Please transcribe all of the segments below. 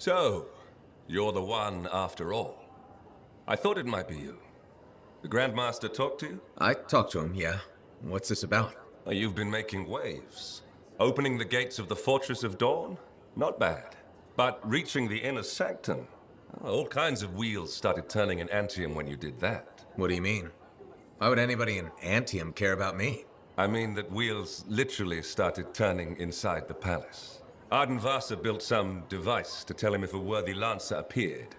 So, you're the one after all. I thought it might be you. The Grandmaster talked to you? I talked to him, yeah. What's this about? You've been making waves. Opening the gates of the Fortress of Dawn? Not bad. But reaching the inner sanctum? All kinds of wheels started turning in Anthem when you did that. What do you mean? Why would anybody in Anthem care about me? I mean that wheels literally started turning inside the palace. Ardenvasa built some device to tell him if a worthy lancer appeared.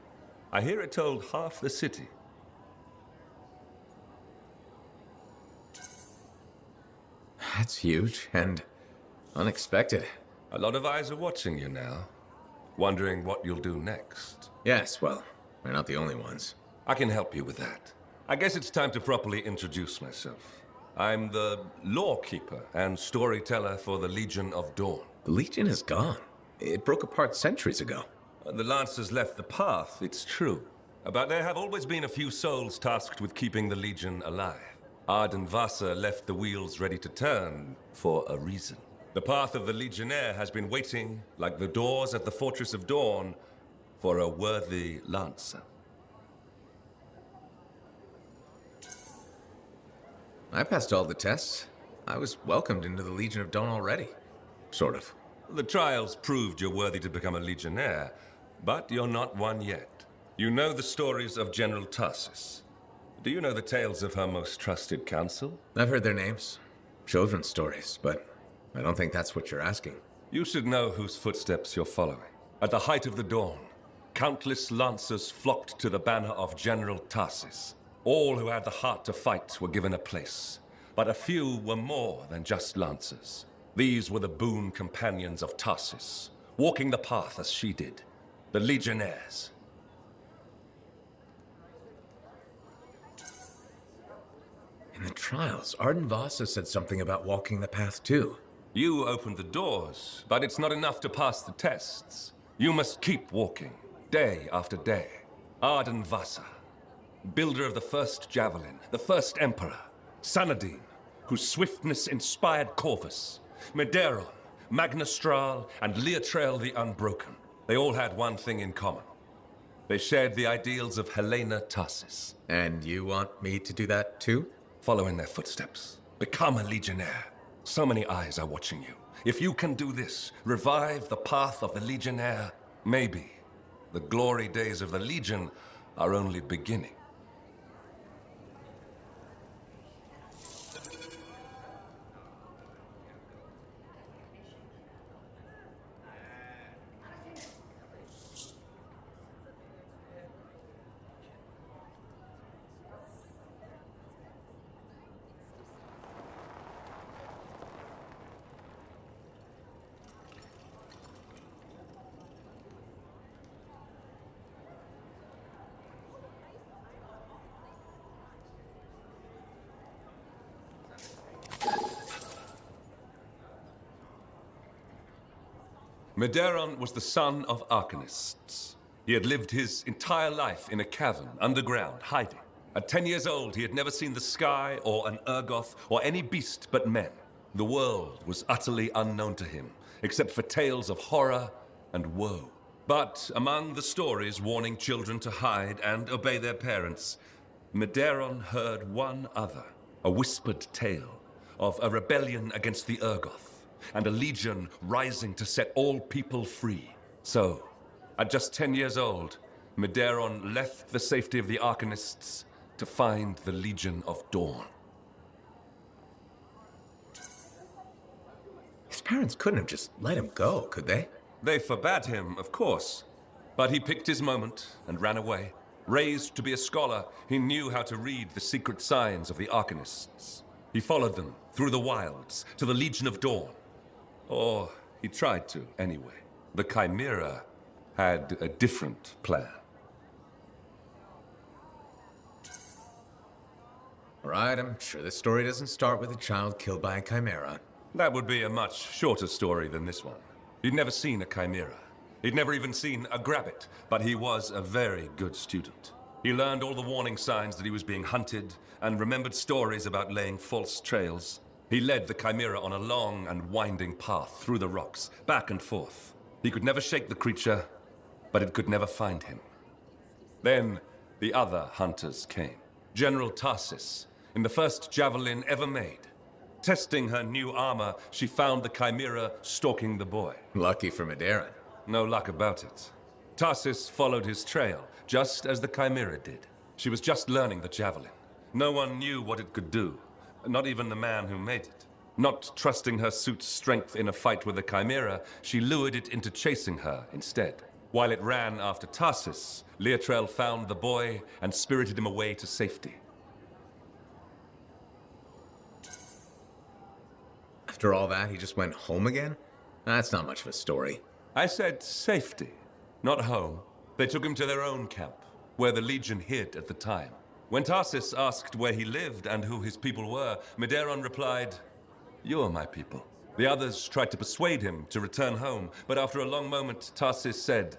I hear it told half the city. That's huge and unexpected. A lot of eyes are watching you now, wondering what you'll do next. Yes, well, we're not the only ones. I can help you with that. I guess it's time to properly introduce myself. I'm the lawkeeper and storyteller for the Legion of Dawn. The Legion is gone. It broke apart centuries ago. The Lancers left the path, it's true. But there have always been a few souls tasked with keeping the Legion alive. Ardenvasa left the wheels ready to turn for a reason. The path of the Legionnaire has been waiting, like the doors at the Fortress of Dawn, for a worthy Lancer. I passed all the tests. I was welcomed into the Legion of Dawn already. Sort of. The trials proved you're worthy to become a Legionnaire, but you're not one yet. You know the stories of General Tarsus. Do you know the tales of her most trusted council? I've heard their names. Children's stories, but I don't think that's what you're asking. You should know whose footsteps you're following. At the height of the dawn, countless lancers flocked to the banner of General Tarsus. All who had the heart to fight were given a place, but a few were more than just lancers. These were the boon companions of Tarsus, walking the path as she did, the Legionnaires. In the trials, Ardenvasa said something about walking the path too. You opened the doors, but it's not enough to pass the tests. You must keep walking, day after day. Ardenvasa, builder of the first javelin, the first emperor, Sanadine, whose swiftness inspired Corvus, Medeiron, Magnastral, and Leotrail the Unbroken. They all had one thing in common. They shared the ideals of Helena Tarsus. And you want me to do that too? Follow in their footsteps. Become a Legionnaire. So many eyes are watching you. If you can do this, revive the path of the Legionnaire, maybe the glory days of the Legion are only beginning. Medeiron was the son of arcanists. He had lived his entire life in a cavern underground, hiding. At 10 years old, he had never seen the sky or an Urgoth or any beast but men. The world was utterly unknown to him, except for tales of horror and woe. But among the stories warning children to hide and obey their parents, Medeiron heard one other, a whispered tale of a rebellion against the Urgoth, and a legion rising to set all people free. So, at just 10 years old, Medeiron left the safety of the Arcanists to find the Legion of Dawn. His parents couldn't have just let him go, could they? They forbade him, of course, but he picked his moment and ran away. Raised to be a scholar, he knew how to read the secret signs of the Arcanists. He followed them through the wilds to the Legion of Dawn. Or he tried to, anyway. The Chimera had a different plan. Right, I'm sure this story doesn't start with a child killed by a Chimera. That would be a much shorter story than this one. He'd never seen a Chimera. He'd never even seen a Grabbit, but he was a very good student. He learned all the warning signs that he was being hunted, and remembered stories about laying false trails. He led the Chimera on a long and winding path through the rocks, back and forth. He could never shake the creature, but it could never find him. Then the other hunters came. General Tarsis, in the first javelin ever made. Testing her new armor, she found the Chimera stalking the boy. Lucky for Maderan. No luck about it. Tarsis followed his trail, just as the Chimera did. She was just learning the javelin. No one knew what it could do, not even the man who made it. Not trusting her suit's strength in a fight with the Chimera, she lured it into chasing her instead. While it ran after Tarsis, Leotrel found the boy and spirited him away to safety. After all that, he just went home again? That's not much of a story. I said safety, not home. They took him to their own camp, where the Legion hid at the time. When Tarsis asked where he lived and who his people were, Maderan replied, "You are my people." The others tried to persuade him to return home, but after a long moment, Tarsis said,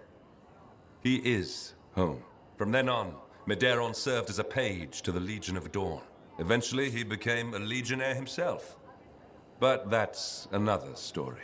"He is home." From then on, Maderan served as a page to the Legion of Dawn. Eventually, he became a legionnaire himself. But that's another story.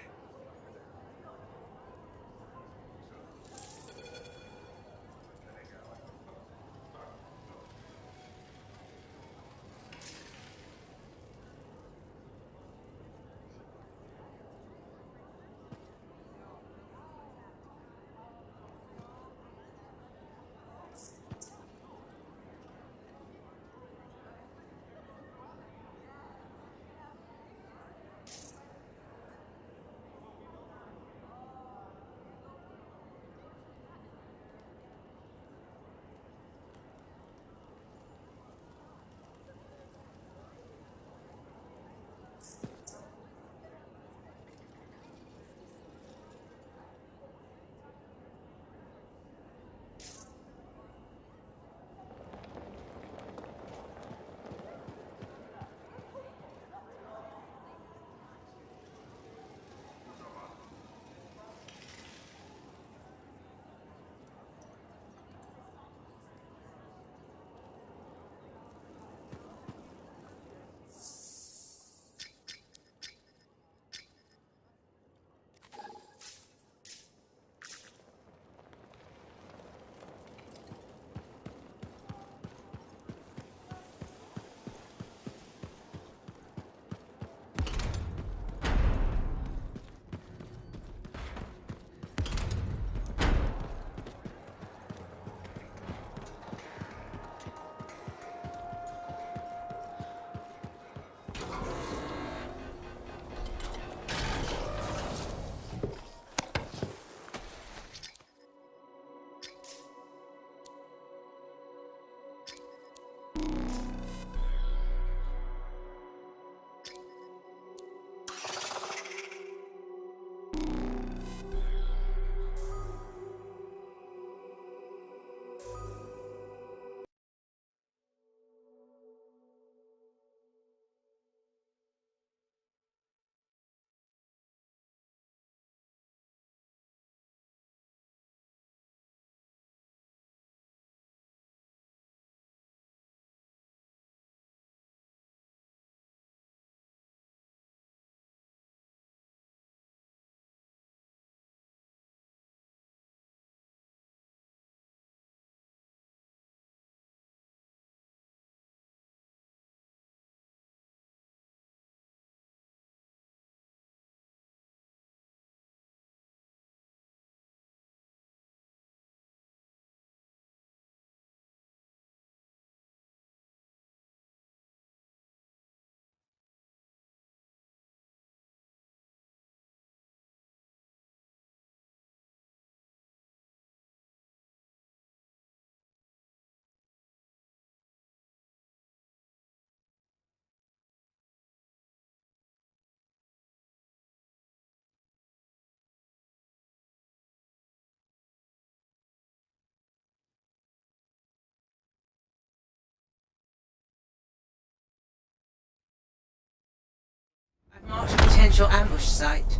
I've marked a potential ambush site.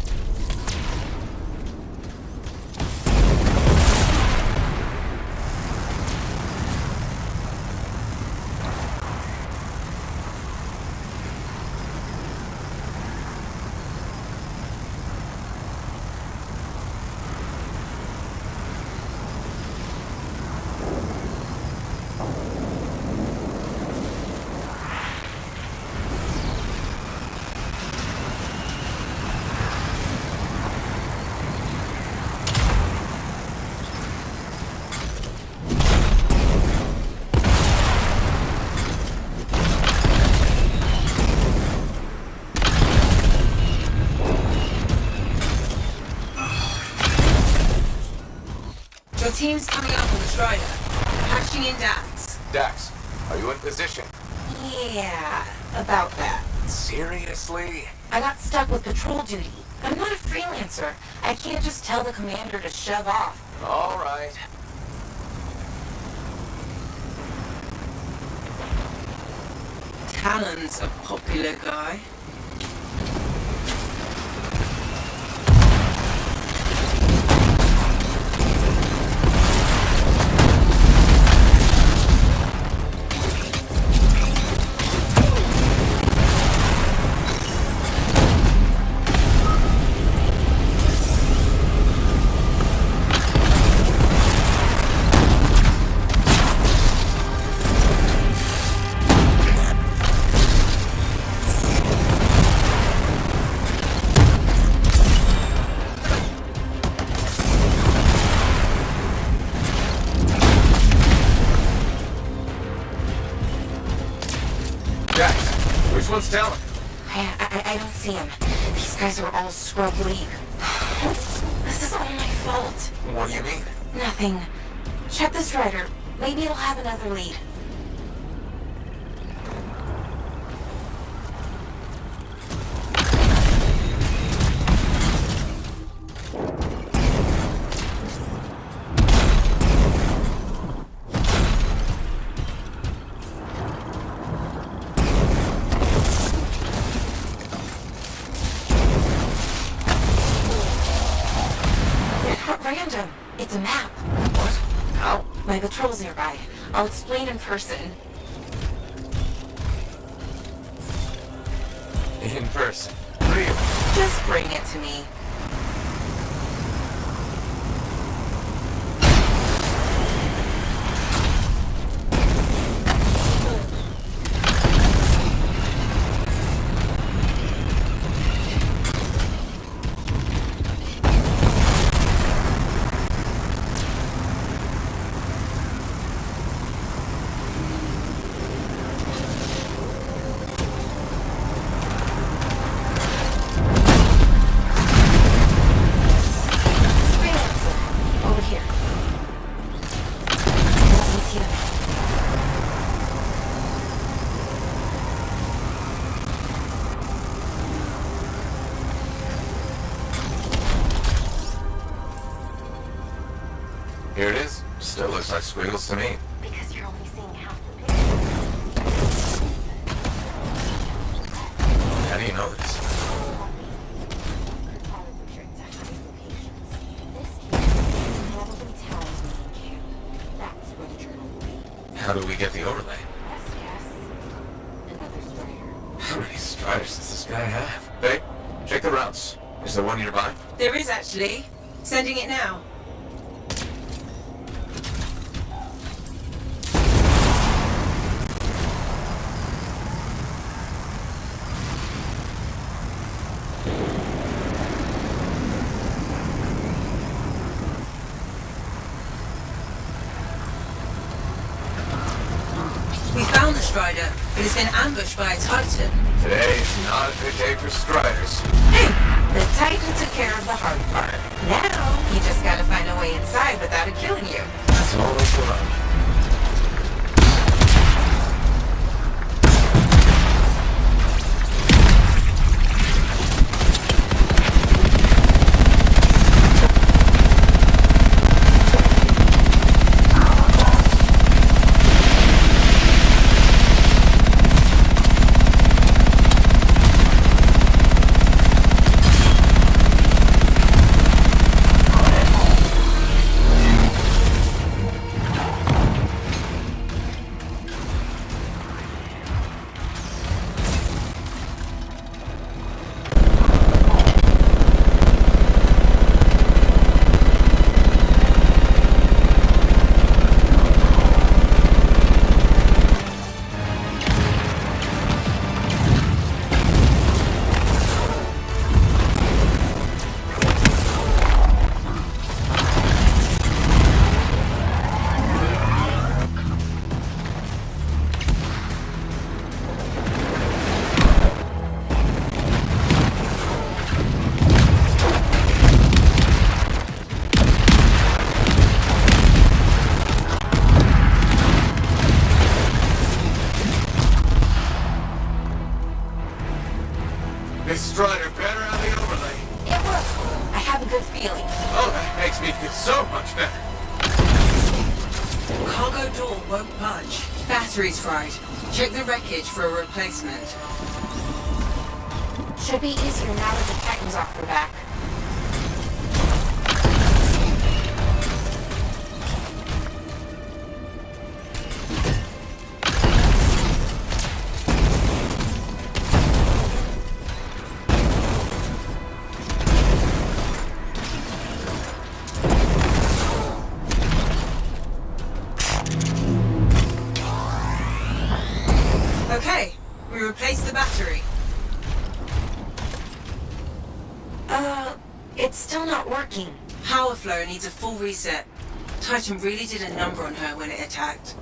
team's coming up on the Strider. Patching in Dax. Dax, are you in position? Yeah, about that. Seriously? I got stuck with patrol duty. I'm not a freelancer. I can't just tell the commander to shove off. All right. Talon's a popular guy. Which one's Talon? I don't see him. These guys are all scrub league. This is all my fault. What do you mean? Nothing. Check the Strider. Maybe it'll have another lead. Random. It's a map. What? How? My patrol's nearby. I'll explain in person. In person. Really? Just bring it to me. Here it is. Still looks like squiggles to me. Because you're only seeing half the picture. How do you know this? How do we get the overlay? How many Striders does this guy have? Hey, check the routes. Is there one nearby? There is actually. Sending it now. We found the Strider, but it's been ambushed by a Titan. Today is not a good day for Striders. Hey, the Titan took care of the hard part. Now, you just gotta find a way inside without it killing you. That's all that's allowed. Miss Strider better on the overlay. It worked. I have a good feeling. Oh, that makes me feel so much better. Cargo door won't budge. Battery's fried. Check the wreckage for a replacement. Should be easier now that the Titan's off her back. Okay, we replaced the battery. It's still not working. Power flow needs a full reset. Titan really did a number on her when it attacked.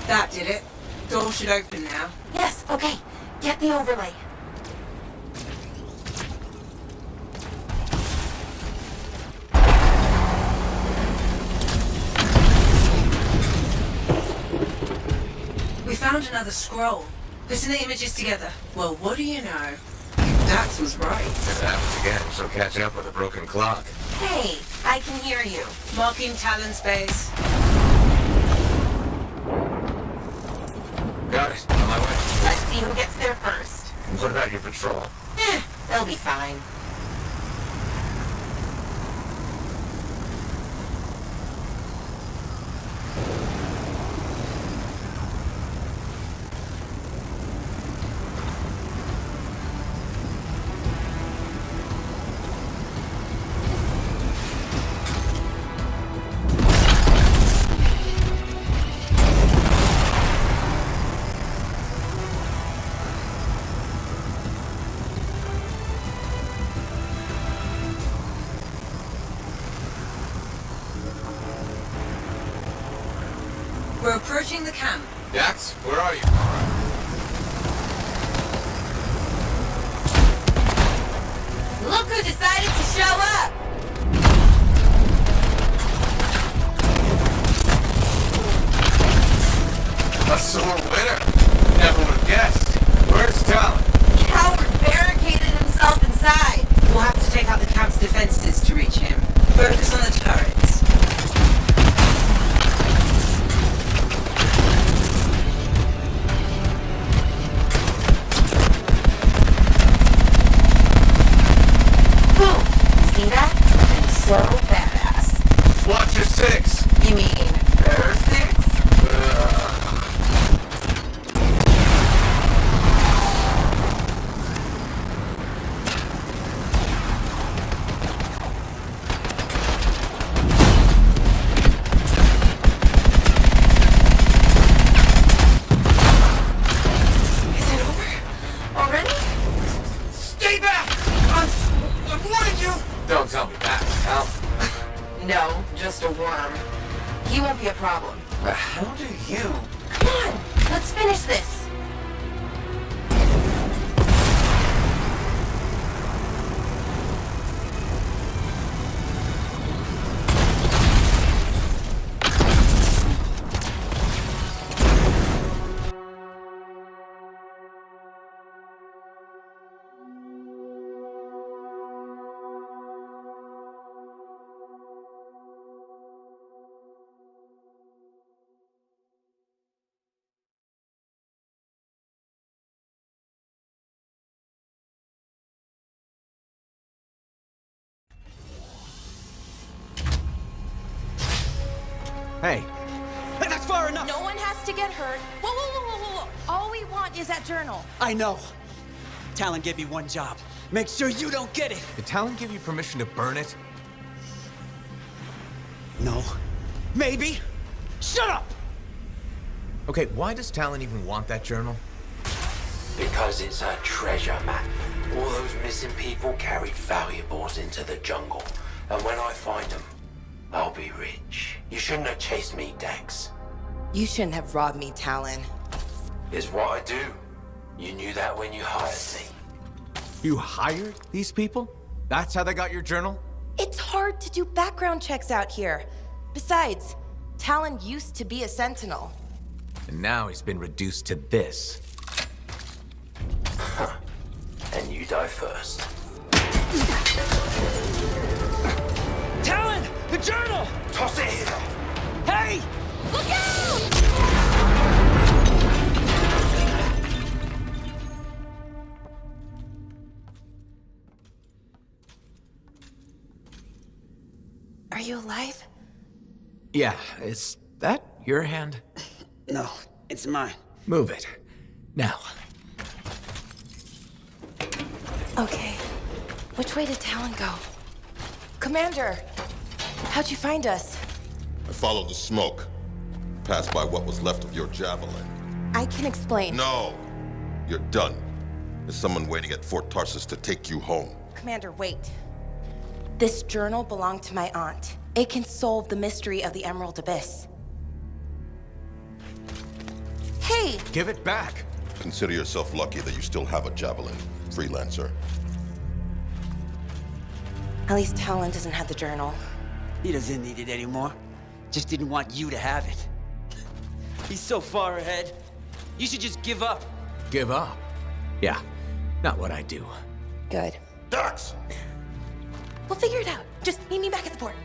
That did it. Door should open now. Yes, okay. Get the overlay. We found another scroll. Putting the images together. Well, what do you know? Dax was right. If it happens again, she'll catch up with a broken clock. Hey, I can hear you. Marking Talon's base. Got it. On my way. Let's see who gets there first. What about your patrol? They'll be fine. We're approaching the camp. Dax, where are you? Look who decided to show up! A sore winner. Never would have guessed. Where's Talon? Coward barricaded himself inside. We'll have to take out the camp's defenses to reach him. Focus on the turrets. Boom! See that? I'm so badass. Watch your six. You mean her six? Is it over? Already? Stay back! I'm warning you! Don't tell me that, Tal. No, just a worm. He won't be a problem. How do you? Come on, let's finish this. Hey, that's far enough! No one has to get hurt. Whoa, whoa, whoa, whoa, whoa. All we want is that journal. I know. Talon gave me one job. Make sure you don't get it. Did Talon give you permission to burn it? No. Maybe. Shut up! Okay, why does Talon even want that journal? Because it's a treasure map. All those missing people carried valuables into the jungle. And when I find them, I'll be rich. You shouldn't have chased me, Dex. You shouldn't have robbed me, Talon. It's what I do. You knew that when you hired me. You hired these people? That's how they got your journal? It's hard to do background checks out here. Besides, Talon used to be a sentinel. And now he's been reduced to this. And you die first. Talon! The journal! Toss it here! Hey! Look out! Are you alive? Yeah, is that your hand? No, it's mine. Move it. Now. Okay. Which way did Talon go? Commander! How'd you find us? I followed the smoke. Passed by what was left of your javelin. I can explain. No! You're done. There's someone waiting at Fort Tarsus to take you home. Commander, wait. This journal belonged to my aunt. It can solve the mystery of the Emerald Abyss. Hey! Give it back. Consider yourself lucky that you still have a javelin, freelancer. At least Talon doesn't have the journal. He doesn't need it anymore. Just didn't want you to have it. He's so far ahead. You should just give up. Give up? Yeah, not what I do. Good. Dax! We'll figure it out. Just meet me back at the port.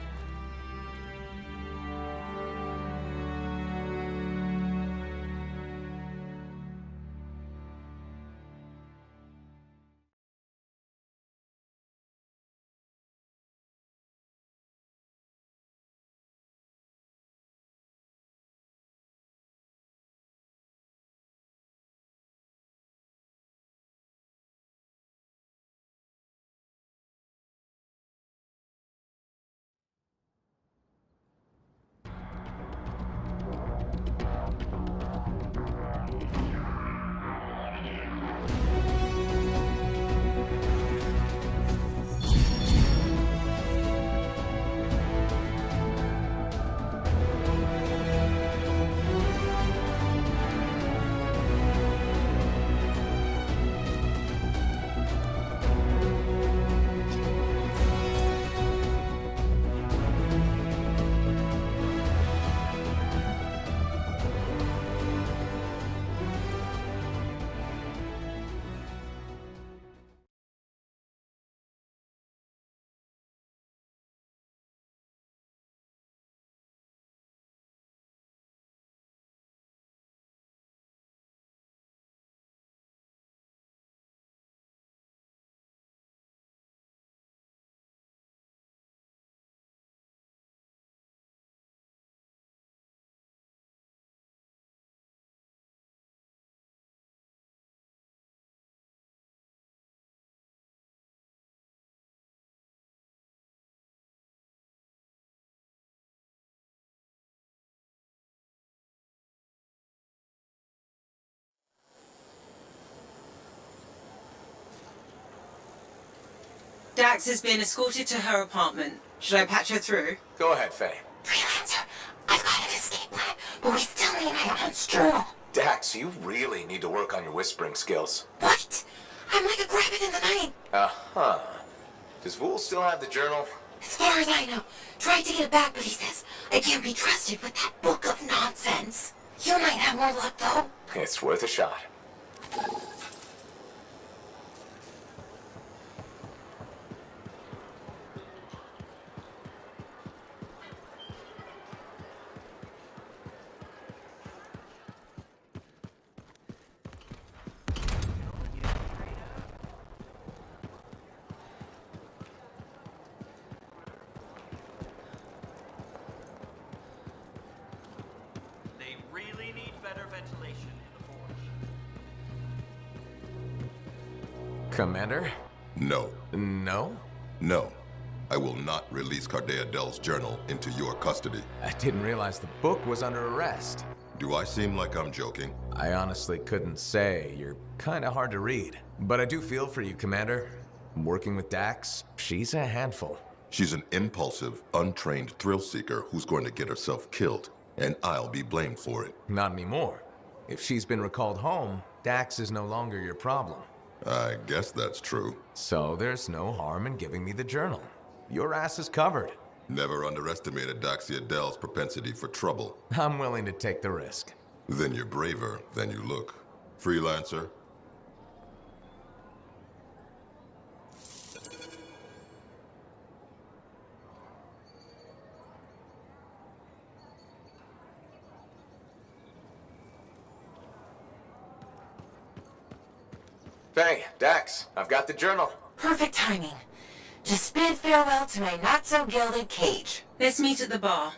Dax has been escorted to her apartment. Should I patch her through? Go ahead, Faye. Freelancer, I've got an escape plan, but we still need my aunt's journal. Dax, you really need to work on your whispering skills. What? I'm like a rabbit in the night. Uh-huh. Does Vool still have the journal? As far as I know, tried to get it back, but he says I can't be trusted with that book of nonsense. You might have more luck, though. It's worth a shot. They really need better ventilation in the forge. Commander? No. No? No. I will not release Cardea Dell's journal into your custody. I didn't realize the book was under arrest. Do I seem like I'm joking? I honestly couldn't say. You're kinda hard to read. But I do feel for you, Commander. Working with Dax, she's a handful. She's an impulsive, untrained thrill seeker who's going to get herself killed, and I'll be blamed for it. Not anymore. If she's been recalled home, Dax is no longer your problem. I guess that's true. So there's no harm in giving me the journal. Your ass is covered. Never underestimated Doxia Dell's propensity for trouble. I'm willing to take the risk. Then you're braver than you look. Freelancer? Hey, Dax, I've got the journal. Perfect timing. Just bid farewell to my not-so-gilded cage. Let's meet at the bar.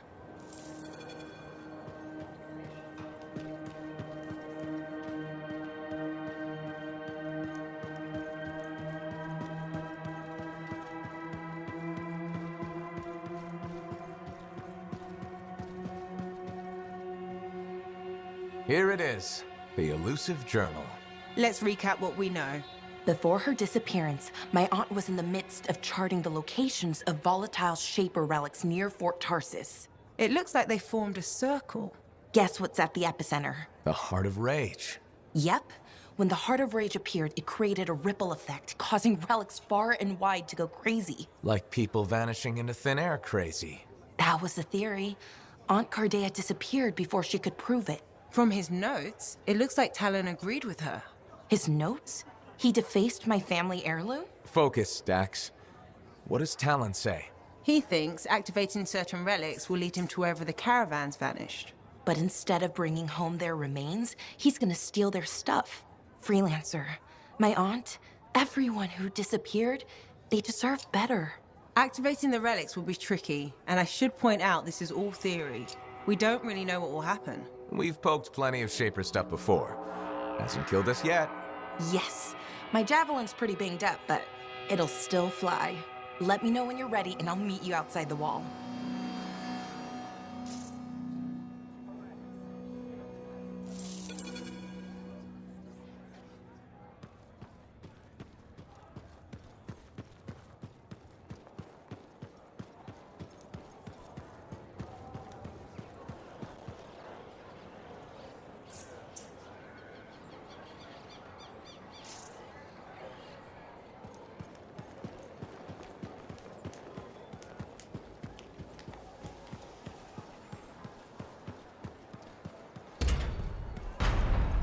Here it is, the elusive journal. Let's recap what we know. Before her disappearance, my aunt was in the midst of charting the locations of volatile Shaper relics near Fort Tarsis. It looks like they formed a circle. Guess what's at the epicenter? The Heart of Rage. Yep. When the Heart of Rage appeared, it created a ripple effect, causing relics far and wide to go crazy. Like people vanishing into thin air crazy. That was the theory. Aunt Cardea disappeared before she could prove it. From his notes, it looks like Talon agreed with her. His notes? He defaced my family heirloom? Focus, Dax. What does Talon say? He thinks activating certain relics will lead him to wherever the caravans vanished. But instead of bringing home their remains, he's gonna steal their stuff. Freelancer, my aunt, everyone who disappeared, they deserve better. Activating the relics will be tricky, and I should point out this is all theory. We don't really know what will happen. We've poked plenty of Shaper stuff before. Hasn't killed us yet. Yes, my javelin's pretty banged up, but it'll still fly. Let me know when you're ready, and I'll meet you outside the wall.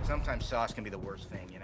Sometimes sauce can be the worst thing, you know?